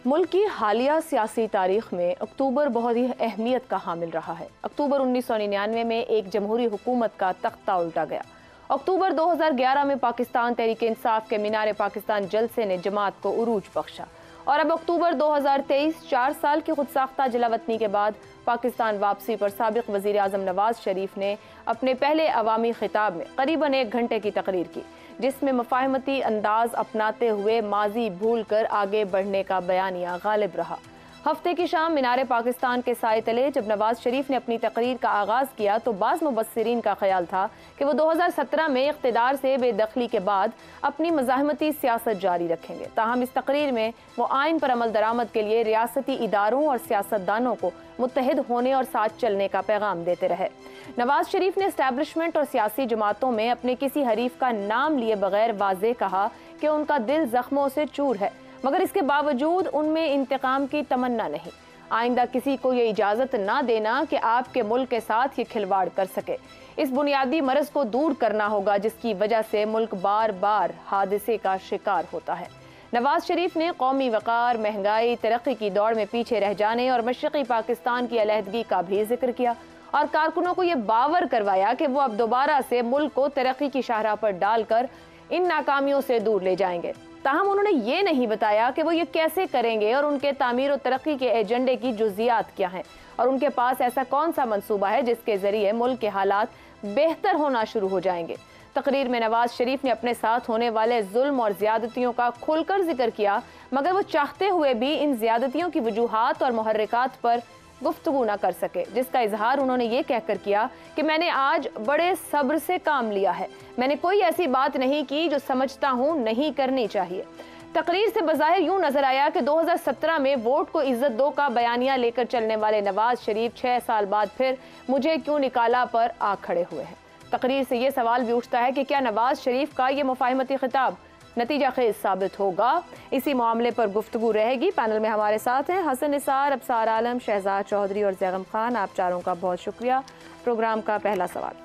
मुल्क की हालिया सियासी तारीख में अक्टूबर बहुत ही अहमियत का हामिल रहा है। अक्टूबर 1999 में एक जमहूरी हुकूमत का तख्ता उल्टा गया। अक्टूबर 2011 में पाकिस्तान तहरीक इंसाफ के मीनार पाकिस्तान जलसे ने जमात को उरूज बख्शा और अब अक्टूबर 2023 4 साल की खुदसाख्ता जलावतनी के बाद पाकिस्तान वापसी पर साबिक वजीर आजम नवाज शरीफ ने अपने पहले अवामी खिताब में करीबन 1 घंटे की तकरीर की, जिसमें मफाहमती अंदाज अपनाते हुए माजी भूल कर आगे बढ़ने का बयानिया गालिब रहा। हफ्ते की शाम मीनार पाकिस्तान के साए तले जब नवाज शरीफ ने अपनी तकरीर का आगाज किया तो बाज़ मुबस्सिरीन का ख्याल था कि वो 2017 में इख्तिदार से बेदखली के बाद अपनी मज़ाहमती सियासत जारी रखेंगे। ताहम इस तकरीर में वो आइन पर अमल दरामद के लिए रियासती इदारों और सियासतदानों को मुत्तहिद होने और साथ चलने का पैगाम देते रहे। नवाज शरीफ ने एस्टैब्लिशमेंट और सियासी जमातों में अपने किसी हरीफ का नाम लिए बगैर वाज़ेह कहा कि उनका दिल जख्मों से चूर है, मगर इसके बावजूद उनमें इंतकाम की तमन्ना नहीं। आइंदा किसी को ये इजाज़त ना देना कि आपके मुल्क के साथ ये खिलवाड़ कर सके। इस बुनियादी मरज को दूर करना होगा जिसकी वजह से मुल्क बार बार हादसे का शिकार होता है। नवाज शरीफ ने कौमी वक़ार, महंगाई, तरक्की की दौड़ में पीछे रह जाने और मशरक़ी पाकिस्तान की अलहदगी का भी जिक्र किया और कारकुनों को ये बावर करवाया कि वो अब दोबारा से मुल्क को तरक्की की शाहराह पर डालकर इन नाकामियों से दूर ले जाएंगे। ताहम उन्होंने ये नहीं बताया कि वो ये कैसे करेंगे और उनके तामीर और तरक्की के एजेंडे की जुज़ियात क्या हैं और उनके पास ऐसा कौन सा मंसूबा है जिसके जरिए मुल्क के हालात बेहतर होना शुरू हो जाएंगे। तकरीर में नवाज शरीफ ने अपने साथ होने वाले जुल्म और ज्यादतियों का खुलकर जिक्र किया, मगर वो चाहते हुए भी इन ज्यादतियों की वजूहात और मुहर्रिकात पर गुफ्तगू ना कर सके, जिसका इजहार उन्होंने ये कहकर किया कि मैंने आज बड़े सब्र से काम लिया है, मैंने कोई ऐसी बात नहीं की जो समझता हूँ नहीं करनी चाहिए। तकरीर से बज़ाहिर यूं नजर आया कि 2017 में वोट को इज्जत दो का बयानिया लेकर चलने वाले नवाज शरीफ 6 साल बाद फिर मुझे क्यों निकाला पर आ खड़े हुए हैं। तकरीर से ये सवाल भी उठता है कि क्या नवाज शरीफ का ये मुफाहमती खिताब नतीजा खेज साबित होगा। इसी मामले पर गुफ्तगू रहेगी। पैनल में हमारे साथ हैं हसन निसार, अबसार आलम, शहजाद चौधरी और जैगम खान। आप चारों का बहुत शुक्रिया। प्रोग्राम का पहला सवाल,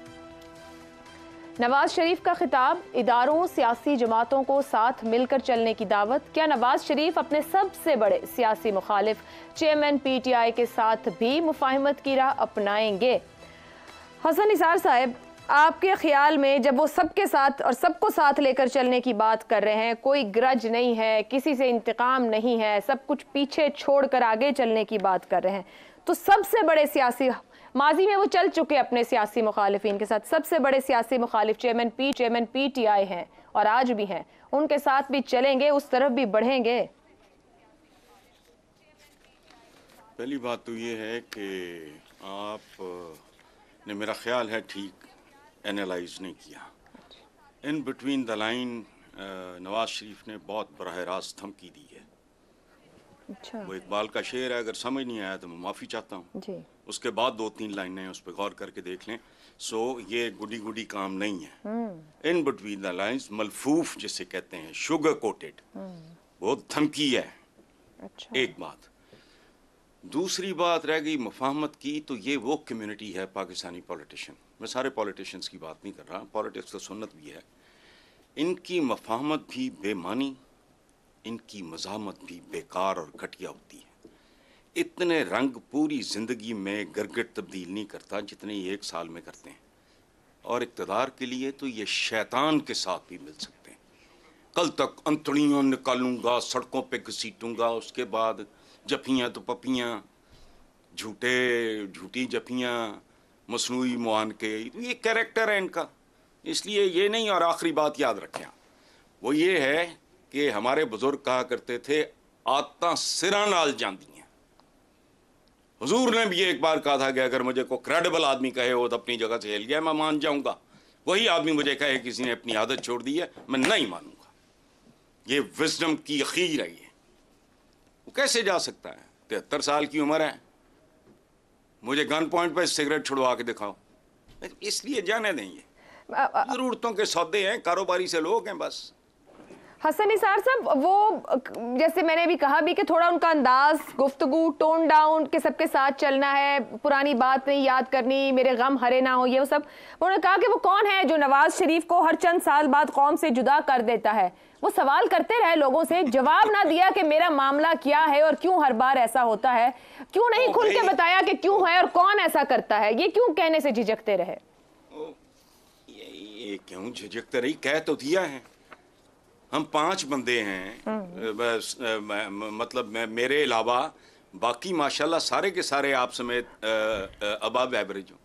नवाज शरीफ का खिताब, इदारों, सियासी जमातों को साथ मिलकर चलने की दावत। क्या नवाज शरीफ अपने सबसे बड़े सियासी मुखालिफ चेयरमैन PTI के साथ भी मुफाहमत की राह अपनाएंगे? हसन निसार साहब, आपके ख्याल में जब वो सबके साथ और सबको साथ लेकर चलने की बात कर रहे हैं, कोई ग्रज नहीं है, किसी से इंतकाम नहीं है, सब कुछ पीछे छोड़कर आगे चलने की बात कर रहे हैं, तो सबसे बड़े सियासी, माजी में वो चल चुके अपने सियासी मुखालिफिन के साथ, सबसे बड़े सियासी मुखालिफ चेयरमैन PTI हैं और आज भी हैं, उनके साथ भी चलेंगे, उस तरफ भी बढ़ेंगे? पहली बात तो ये है कि आप ने मेरा ख्याल है ठीक एनालाइज नहीं किया। In between the line Nawaz Sharif ने बहुत बराह रास्त धमकी दी है। अच्छा। वो इकबाल का शेर है, अगर समझ नहीं आया तो मैं माफ़ी चाहता हूँ। उसके बाद 2-3 लाइनें उस पर गौर करके देख लें। सो ये गुडी काम नहीं है। इन बिटवीन द लाइन्स, मलफूफ जिसे कहते हैं, शुगर कोटेड, वो धमकी है। अच्छा। एक बात। दूसरी बात रह गई मुफाहमत की, तो ये वो कम्युनिटी है पाकिस्तानी पॉलिटिशियन, मैं सारे पॉलिटिशियंस की बात नहीं कर रहा, पॉलिटिक्स तो सुन्नत भी है, इनकी मुफाहमत भी बेमानी, इनकी मज़ाहमत भी बेकार और घटिया होती है। इतने रंग पूरी ज़िंदगी में गिरगिट तब्दील नहीं करता जितने ये 1 साल में करते हैं, और इक़्तिदार के लिए तो ये शैतान के साथ भी मिल सकते हैं। कल तक अंतड़ियाँ निकालूंगा, सड़कों पे घसीटूंगा, उसके बाद जफियाँ तो पपियाँ, झूठी जफियाँ, मसनूई मुआन के, तो ये कैरेक्टर है इनका, इसलिए ये नहीं। और आखिरी बात याद रखें, वो ये है कि हमारे बुजुर्ग कहा करते थे, आदतां सिरां नाल जांदियां। हुजूर ने भी एक बार कहा था कि अगर मुझे कोई क्रेडिबल आदमी कहे वो तो अपनी जगह से हिल गया, मैं मान जाऊंगा। वही आदमी मुझे कहे किसी ने अपनी आदत छोड़ दी है, मैं नहीं मानूंगा। ये विजडम की अखीर है। वो कैसे जा सकता है? 73 साल की उम्र है, मुझे गन पॉइंट पर सिगरेट छुड़वा के दिखाओ, इसलिए जाने देंगे। जरूरतों के सौदे हैं, कारोबारी से लोग हैं बस। हसन निसार साहब, वो जैसे मैंने भी कहा भी कि थोड़ा उनका अंदाज, गुफ्तगू, टोन डाउन के सबके साथ चलना है, पुरानी बात नहीं याद करनी, मेरे गम हरे ना हो, ये सब। उन्होंने कहा कि वो कौन है जो नवाज शरीफ को हर चंद साल बाद कौम से जुदा कर देता है? वो सवाल करते रहे लोगों से, जवाब ना दिया कि मेरा मामला क्या है और क्यों हर बार ऐसा होता है, क्यों नहीं खुल के बताया कि क्यों है और कौन ऐसा करता है, ये क्यों कहने से झिझकते रहे? ये क्यों झिझकते रही, कह तो दिया है। हम 5 बंदे हैं, बस मतलब मेरे अलावा बाकी माशाल्लाह सारे के सारे आप समेत अबाव एवरेज हो।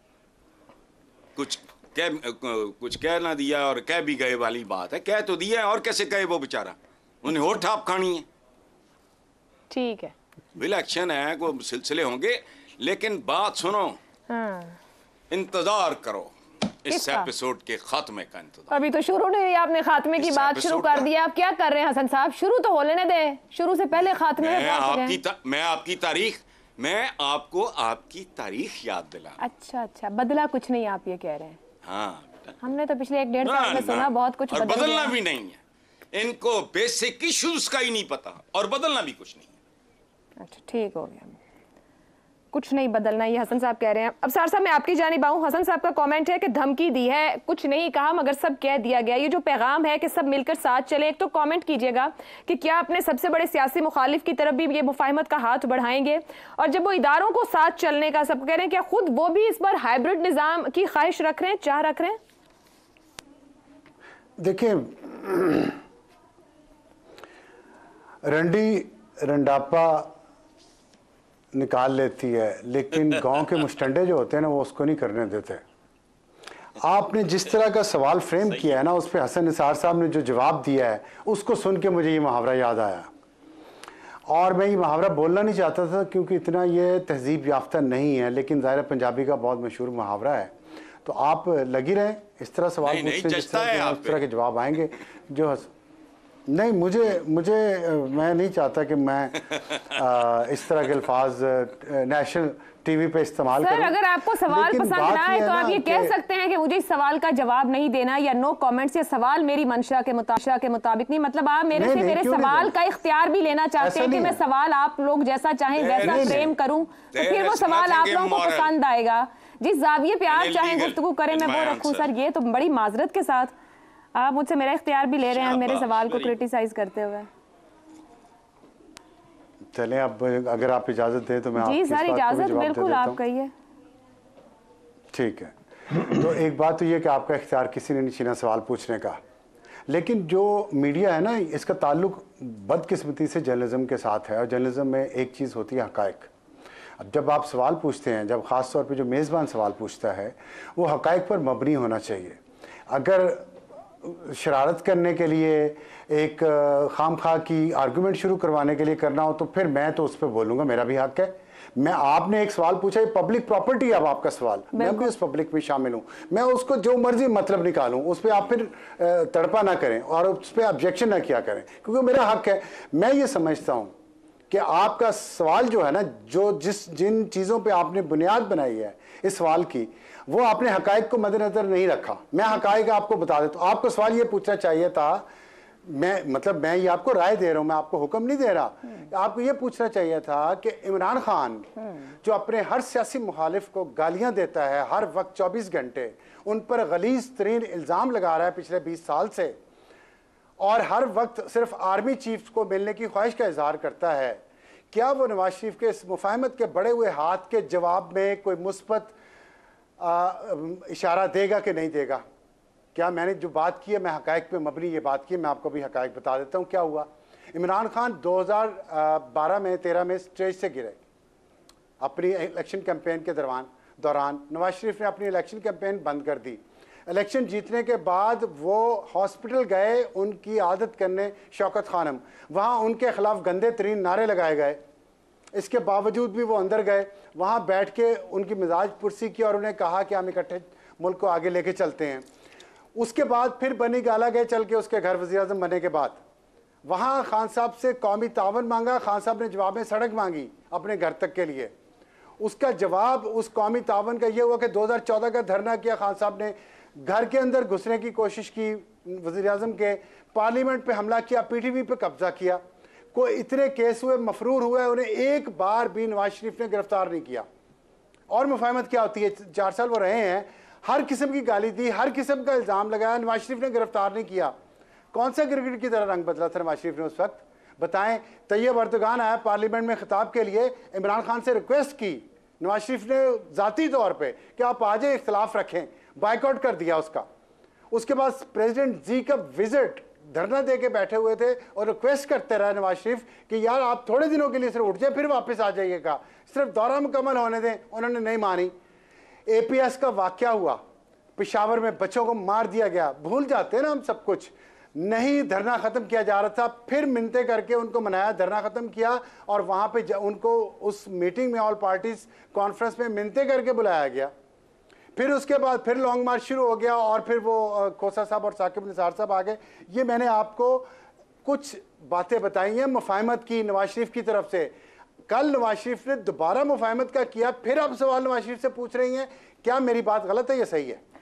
कुछ कह ना दिया और कह भी गए वाली बात है। कह तो दिया है, और कैसे कहे वो बेचारा, उन्हें और ठाप खानी है। ठीक है, इलेक्शन है, कोई सिलसिले होंगे, लेकिन बात सुनो, इंतजार करो इस एपिसोड के खात्मे का इंतजार। अभी तो शुरू नहीं हुई, आपने खात्मे की बात शुरू कर दी। आप क्या कर रहे हैं हसन साहब? शुरू तो हो लेने दें, शुरू से पहले खात्मे में मैं आपको आपकी तारीख याद दिला। अच्छा, बदला कुछ नहीं, आप ये कह रहे हैं? हाँ, हमने तो पिछले 1-1.5 साल में सुना बहुत कुछ बदलना भी नहीं है। इनको बेसिक इश्यूज का ही नहीं पता और बदलना भी कुछ नहीं है। अच्छा, ठीक हो गया, कुछ नहीं बदलना, ये हसन साहब कह रहे हैं। अब सार साहब मैं आपकी जानिब आऊं। हसन साहब का कमेंट है कि धमकी दी है, कुछ नहीं कहा मगर सब कह दिया गया। ये जो पैगाम है कि सब मिलकर साथ चले, एक तो कमेंट कीजिएगा कि क्या अपने सबसे बड़े सियासी मुखालिफ की तरफ भी ये मुफाहिमत का हाथ बढ़ाएंगे, और जब वो इदारों को साथ चलने का सब कह रहे हैं, क्या खुद वो भी इस बार हाइब्रिड निजाम की ख्वाहिश रख रहे हैं, चाह रख रहे हैं? देखिए, रंडी रंडापा निकाल लेती है, लेकिन गांव के मुस्टंडे जो होते हैं ना, वो उसको नहीं करने देते। आपने जिस तरह का सवाल फ्रेम किया है ना, उस पर हसन निसार साहब ने जो जवाब दिया है, उसको सुन के मुझे ये मुहावरा याद आया। और मैं ये मुहावरा बोलना नहीं चाहता था क्योंकि इतना ये तहजीब याफ्ता नहीं है, लेकिन ज़ाहिर पंजाबी का बहुत मशहूर मुहावरा है। तो आप लगी रहें इस तरह सवाल पूछते हैं, जिस तरह के जवाब आएंगे जो नहीं, मुझे मैं नहीं चाहता कि मैं इस तरह के अल्फाज नेशनल टीवी पे इस्तेमाल करूं। सर, अगर आपको सवाल पसंद ना आए तो आप ये कह सकते हैं कि मुझे इस सवाल का जवाब नहीं देना, या नो कमेंट्स, या सवाल मेरी मंशा के मुताबिक नहीं। मतलब आप मेरे से मेरे सवाल का इख्तियार भी लेना चाहते हैं कि मैं सवाल आप लोग जैसा चाहें वैसा फ्रेम करूं, तो फिर वो सवाल आप लोगों को पसंद आएगा। जिस जाविये पे आप चाहें गुफ्तगू करें, मैं वो रखूं। सर, ये तो बड़ी माजरत के साथ आप मुझसे मेरा इख्तियार भी ले रहे हैं मेरे सवाल को क्रिटिसाइज करते हुए। चलें, अब अगर आप इजाजत दें तो मैं जी सर, इजाजत बिल्कुल, आप कहिए। ठीक है, तो एक बात तो ये कि आपका इख्तियार किसी ने नहीं छीना सवाल पूछने का, लेकिन जो मीडिया है ना, इसका ताल्लुक बदकिस्मती से जर्नलिज्म के साथ है। और जर्नलिज्म में एक चीज़ होती है हकायक। अब जब आप सवाल पूछते हैं, जब ख़ास तौर पे जो मेज़बान सवाल पूछता है, वो हकायक पर मबनी होना चाहिए। अगर शरारत करने के लिए, एक खामखा की आर्गूमेंट शुरू करवाने के लिए करना हो, तो फिर मैं तो उस पर बोलूँगा, मेरा भी हक है। मैं, आपने एक सवाल पूछा, ये पब्लिक प्रॉपर्टी है, अब आपका सवाल, मैं भी उस पब्लिक में शामिल हूँ। मैं उसको जो मर्जी मतलब निकालूँ, उस पर आप फिर तड़पा ना करें और उस पर ऑब्जेक्शन ना किया करें, क्योंकि मेरा हक है। मैं ये समझता हूँ कि आपका सवाल जो है ना, जो जिन चीज़ों पे आपने बुनियाद बनाई है इस सवाल की, वो आपने हकायक को मद्देनजर नहीं रखा। मैं हकायक आपको बता देता हूँ। आपको सवाल ये पूछना चाहिए था, मैं ये आपको राय दे रहा हूँ, मैं आपको हुक्म नहीं दे रहा। आपको ये पूछना चाहिए था कि इमरान खान जो अपने हर सियासी मुखालिफ को गालियां देता है हर वक्त 24 घंटे, उन पर गलीज तरीन इल्ज़ाम लगा रहा है पिछले 20 साल से, और हर वक्त सिर्फ आर्मी चीफ को मिलने की ख्वाहिश का इजहार करता है, क्या वो नवाज शरीफ के इस मुफाहमत के बढ़े हुए हाथ के जवाब में कोई मुस्बत इशारा देगा कि नहीं देगा? क्या मैंने जो बात की है, मैं हकायक पे मबनी ये बात की है, मैं आपको भी हकायक बता देता हूँ क्या हुआ। इमरान खान 2012 में 13 में स्टेज से गिरे अपनी इलेक्शन कैंपेन के दौरान। नवाज शरीफ ने अपनी इलेक्शन कैंपेन बंद कर दी। इलेक्शन जीतने के बाद वो हॉस्पिटल गए उनकी आदत करने, शौकत खानम, वहाँ उनके खिलाफ गंदे तरीन नारे लगाए गए। इसके बावजूद भी वो अंदर गए, वहाँ बैठ के उनकी मिजाज पुरसी की और उन्हें कहा कि हम इकट्ठे मुल्क को आगे लेके चलते हैं। उसके बाद फिर बनी गाला गए चल के उसके घर, वज़ीर आज़म बनने के बाद वहाँ खान साहब से कौमी तावन मांगा। खान साहब ने जवाब में सड़क मांगी अपने घर तक के लिए। उसका जवाब उस कौमी तावन का ये हुआ कि 2014 का धरना किया खान साहब ने, घर के अंदर घुसने की कोशिश की वज़ीर आज़म के, पार्लियामेंट पे हमला किया, PTV पे कब्जा किया। कोई इतने केस हुए, मफरूर हुए, उन्हें एक बार भी नवाज शरीफ ने गिरफ्तार नहीं किया। और मुफाहमत क्या होती है? 4 साल वो रहे हैं, हर किस्म की गाली दी, हर किस्म का इल्ज़ाम लगाया, नवाज शरीफ ने गिरफ्तार नहीं किया। कौन सा गिरगिट की तरह रंग बदला था नवाज शरीफ ने उस वक्त? बताएं। तैयब अर्दगान आया पार्लियामेंट में खिताब के लिए, इमरान खान से रिक्वेस्ट की नवाज शरीफ ने ज़ाती तौर पे कि आप आ जाए, इख्तलाफ रखें, बाइकआउट कर दिया उसका। उसके बाद प्रेसिडेंट जी का विजिट, धरना दे के बैठे हुए थे और रिक्वेस्ट करते रहे नवाज शरीफ कि यार आप थोड़े दिनों के लिए सिर्फ उठ जाए, फिर वापस आ जाइएगा, सिर्फ दौरा मुकम्मल होने दें। उन्होंने नहीं मानी। APS का वाकया हुआ, पेशावर में बच्चों को मार दिया गया, भूल जाते हैं ना हम सब कुछ। नहीं धरना ख़त्म किया जा रहा था, फिर मिन्नतें करके उनको मनाया, धरना ख़त्म किया और वहाँ पे उनको उस मीटिंग में, ऑल पार्टीज कॉन्फ्रेंस में मिन्नतें करके बुलाया गया। फिर उसके बाद फिर लॉन्ग मार्च शुरू हो गया और फिर वो खोसा साहब और साकिब निसार साहब आ गए। ये मैंने आपको कुछ बातें बताई हैं मुफाहमत की नवाज शरीफ की तरफ से। कल नवाज शरीफ ने दोबारा मुफाहमत का किया, फिर आप सवाल नवाज शरीफ से पूछ रही हैं, क्या मेरी बात गलत है या सही है?